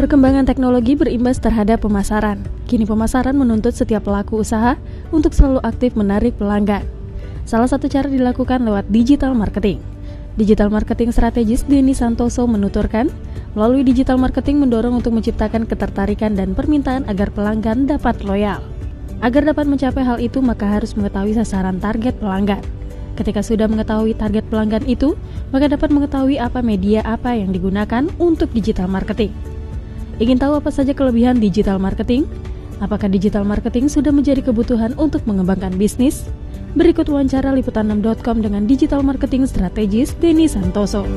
Perkembangan teknologi berimbas terhadap pemasaran. Kini pemasaran menuntut setiap pelaku usaha untuk selalu aktif menarik pelanggan. Salah satu cara dilakukan lewat digital marketing. Digital marketing strategis Denny Santoso menuturkan, melalui digital marketing mendorong untuk menciptakan ketertarikan dan permintaan agar pelanggan dapat loyal. Agar dapat mencapai hal itu, maka harus mengetahui sasaran target pelanggan. Ketika sudah mengetahui target pelanggan itu, maka dapat mengetahui apa media apa yang digunakan untuk digital marketing. Ingin tahu apa saja kelebihan digital marketing? Apakah digital marketing sudah menjadi kebutuhan untuk mengembangkan bisnis? Berikut wawancara liputan6.com dengan digital marketing strategis Denny Santoso.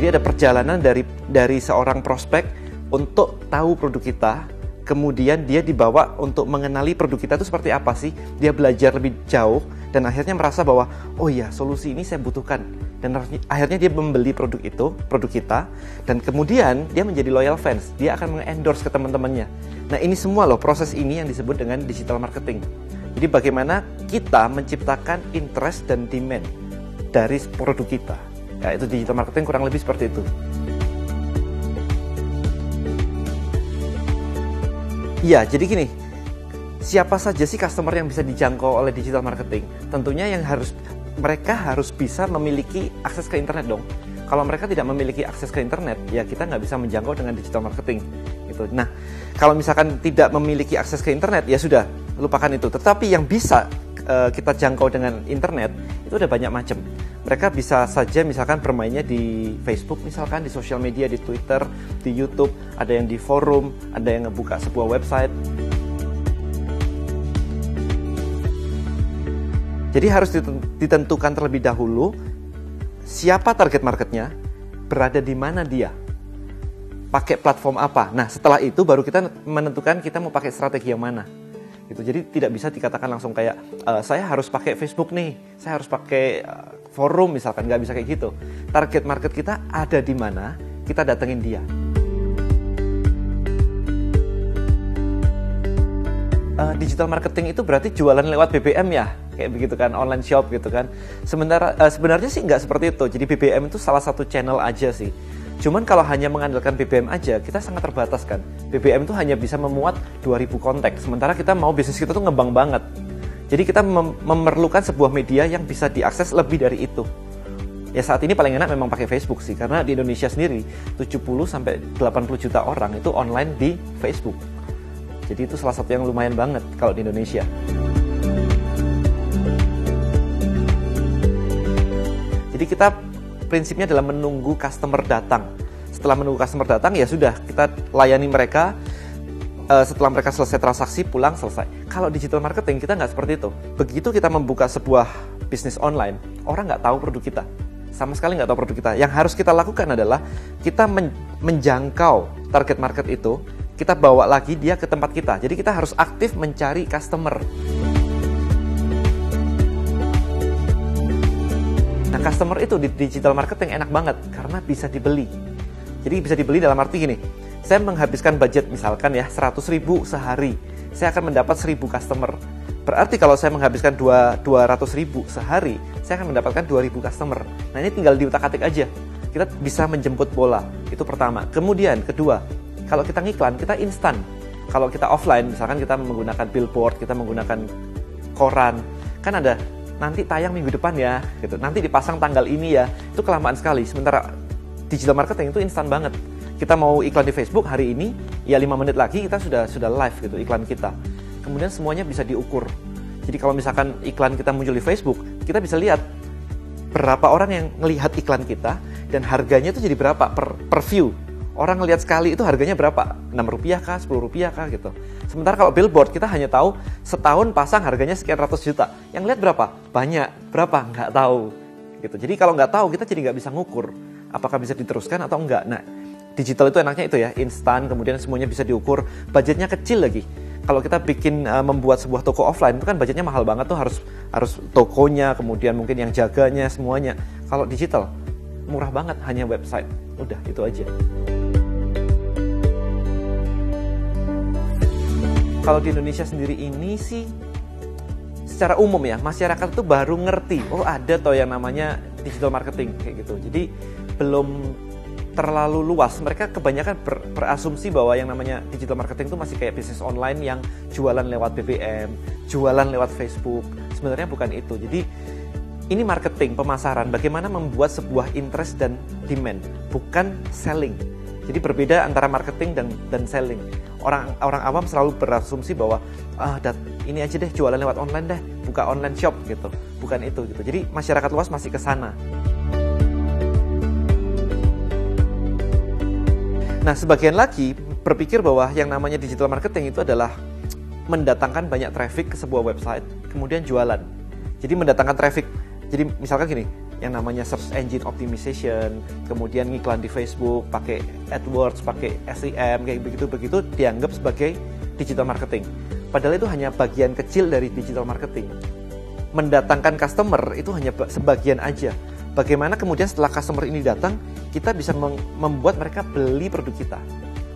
Jadi ada perjalanan dari seorang prospek untuk tahu produk kita, kemudian dia dibawa untuk mengenali produk kita itu seperti apa sih, dia belajar lebih jauh, dan akhirnya merasa bahwa, oh iya, solusi ini saya butuhkan. Dan akhirnya dia membeli produk kita, dan kemudian dia menjadi loyal fans, dia akan meng-endorse ke teman-temannya. Nah ini semua loh, proses ini yang disebut dengan digital marketing. Jadi bagaimana kita menciptakan interest dan demand dari produk kita. Ya, itu digital marketing kurang lebih seperti itu. Iya, jadi gini, siapa saja sih customer yang bisa dijangkau oleh digital marketing? Tentunya mereka harus bisa memiliki akses ke internet dong. Kalau mereka tidak memiliki akses ke internet, ya kita nggak bisa menjangkau dengan digital marketing. Gitu. Nah, kalau misalkan tidak memiliki akses ke internet, ya sudah, lupakan itu. Tetapi yang bisa kita jangkau dengan internet, itu ada banyak macam. Mereka bisa saja misalkan bermainnya di Facebook, misalkan di sosial media, di Twitter, di YouTube, ada yang di forum, ada yang ngebuka sebuah website. Jadi harus ditentukan terlebih dahulu siapa target marketnya, berada di mana dia, pakai platform apa. Nah setelah itu baru kita menentukan kita mau pakai strategi yang mana. Gitu. Jadi tidak bisa dikatakan langsung kayak saya harus pakai Facebook nih, saya harus pakai forum misalkan, nggak bisa kayak gitu. Target market kita ada di mana, kita datengin dia. Digital marketing itu berarti jualan lewat BBM ya, kayak begitu kan, online shop gitu kan. Sebenarnya sih nggak seperti itu. Jadi BBM itu salah satu channel aja sih. Cuman kalau hanya mengandalkan BBM aja, kita sangat terbatas kan. BBM itu hanya bisa memuat 2000 kontak, sementara kita mau bisnis kita tuh ngembang banget. Jadi kita memerlukan sebuah media yang bisa diakses lebih dari itu. Ya saat ini paling enak memang pakai Facebook sih, karena di Indonesia sendiri 70-80 juta orang itu online di Facebook. Jadi itu salah satu yang lumayan banget kalau di Indonesia. Jadi kita prinsipnya adalah menunggu customer datang. Setelah menunggu customer datang, ya sudah, kita layani mereka. Setelah mereka selesai transaksi, pulang, selesai. Kalau digital marketing, kita nggak seperti itu. Begitu kita membuka sebuah bisnis online, orang nggak tahu produk kita. Sama sekali nggak tahu produk kita. Yang harus kita lakukan adalah kita menjangkau target market itu, kita bawa lagi dia ke tempat kita. Jadi kita harus aktif mencari customer. Nah, customer itu di digital marketing enak banget karena bisa dibeli. Jadi bisa dibeli dalam arti gini, saya menghabiskan budget misalkan ya 100.000 sehari, saya akan mendapat 1.000 customer. Berarti kalau saya menghabiskan 200.000 sehari, saya akan mendapatkan 2.000 customer. Nah ini tinggal diutak-atik aja. Kita bisa menjemput bola, itu pertama. Kemudian kedua, kalau kita ngiklan, kita instan. Kalau kita offline, misalkan kita menggunakan billboard, kita menggunakan koran, kan ada nanti tayang minggu depan ya, gitu. Nanti dipasang tanggal ini ya, itu kelamaan sekali. Sementara digital marketing itu instan banget. Kita mau iklan di Facebook hari ini, ya 5 menit lagi kita sudah live gitu iklan kita. Kemudian semuanya bisa diukur. Jadi kalau misalkan iklan kita muncul di Facebook, kita bisa lihat berapa orang yang ngelihat iklan kita dan harganya itu jadi berapa per view. Orang ngelihat sekali itu harganya berapa? Rp6 kah? Rp10 kah? Gitu. Sementara kalau billboard kita hanya tahu setahun pasang harganya sekian ratus juta. Yang lihat berapa? Banyak. Berapa? Nggak tahu. Gitu. Jadi kalau nggak tahu kita jadi nggak bisa ngukur apakah bisa diteruskan atau enggak. Nah, digital itu enaknya itu ya, instan, kemudian semuanya bisa diukur, budgetnya kecil lagi. Kalau kita membuat sebuah toko offline itu kan budgetnya mahal banget tuh, harus tokonya, kemudian mungkin yang jaganya semuanya. Kalau digital murah banget, hanya website. Udah, itu aja. Kalau di Indonesia sendiri ini sih secara umum ya, masyarakat itu baru ngerti, oh ada toh yang namanya digital marketing kayak gitu. Jadi belum terlalu luas. Mereka kebanyakan berasumsi bahwa yang namanya digital marketing itu masih kayak bisnis online yang jualan lewat BBM, jualan lewat Facebook. Sebenarnya bukan itu. Jadi ini marketing, pemasaran, bagaimana membuat sebuah interest dan demand, bukan selling. Jadi berbeda antara marketing dan selling. Orang awam selalu berasumsi bahwa ini aja deh jualan lewat online deh, buka online shop gitu. Bukan itu gitu. Jadi masyarakat luas masih ke sana. Nah, sebagian lagi berpikir bahwa yang namanya digital marketing itu adalah mendatangkan banyak traffic ke sebuah website, kemudian jualan. Jadi mendatangkan traffic. Jadi misalkan gini, yang namanya search engine optimization, kemudian ngiklan di Facebook, pakai AdWords, pakai SEM, kayak begitu-begitu dianggap sebagai digital marketing. Padahal itu hanya bagian kecil dari digital marketing. Mendatangkan customer itu hanya sebagian aja. Bagaimana kemudian setelah customer ini datang, kita bisa membuat mereka beli produk kita.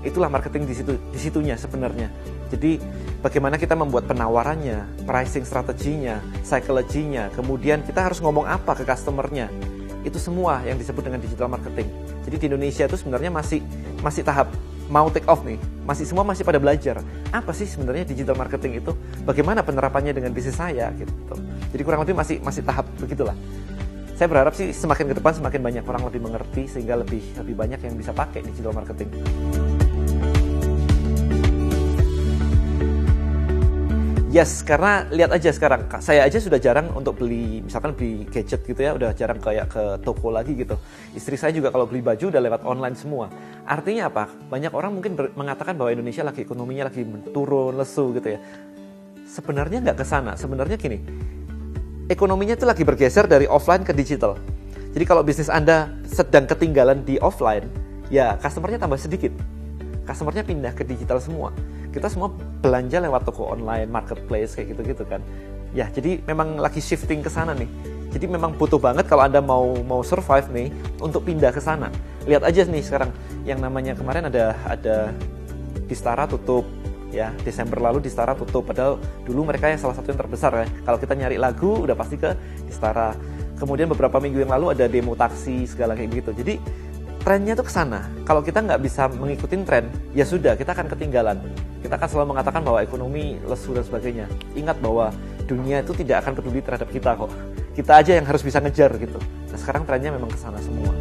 Itulah marketing di situnya sebenarnya. Jadi bagaimana kita membuat penawarannya, pricing strateginya, psychology-nya, kemudian kita harus ngomong apa ke customernya. Itu semua yang disebut dengan digital marketing. Jadi di Indonesia itu sebenarnya masih tahap mau take off nih. Semua masih pada belajar. Apa sih sebenarnya digital marketing itu? Bagaimana penerapannya dengan bisnis saya gitu. Jadi kurang lebih masih tahap begitulah. Saya berharap sih semakin ke depan semakin banyak orang lebih mengerti sehingga lebih banyak yang bisa pakai digital marketing. Yes, karena lihat aja sekarang, saya aja sudah jarang untuk beli gadget gitu ya, udah jarang kayak ke toko lagi gitu. Istri saya juga kalau beli baju udah lewat online semua. Artinya apa? Banyak orang mungkin mengatakan bahwa Indonesia ekonominya lagi turun, lesu gitu ya. Sebenarnya nggak ke sana, sebenarnya gini. Ekonominya itu lagi bergeser dari offline ke digital. Jadi kalau bisnis Anda sedang ketinggalan di offline, ya customer-nya tambah sedikit. Customer-nya pindah ke digital semua. Kita semua belanja lewat toko online, marketplace, kayak gitu-gitu kan. Ya, jadi memang lagi shifting ke sana nih. Jadi memang butuh banget kalau Anda mau survive nih, untuk pindah ke sana. Lihat aja nih sekarang, yang namanya kemarin ada Distara tutup. Ya, Desember lalu Distara tutup, padahal dulu mereka yang salah satu yang terbesar ya. Kalau kita nyari lagu udah pasti ke Distara. Kemudian beberapa minggu yang lalu ada demo taksi segala kayak gitu. Jadi trennya tuh ke sana. Kalau kita nggak bisa mengikuti tren, ya sudah, kita akan ketinggalan. Kita akan selalu mengatakan bahwa ekonomi lesu dan sebagainya. Ingat bahwa dunia itu tidak akan peduli terhadap kita kok. Kita aja yang harus bisa ngejar gitu. Nah, sekarang trennya memang ke sana semua.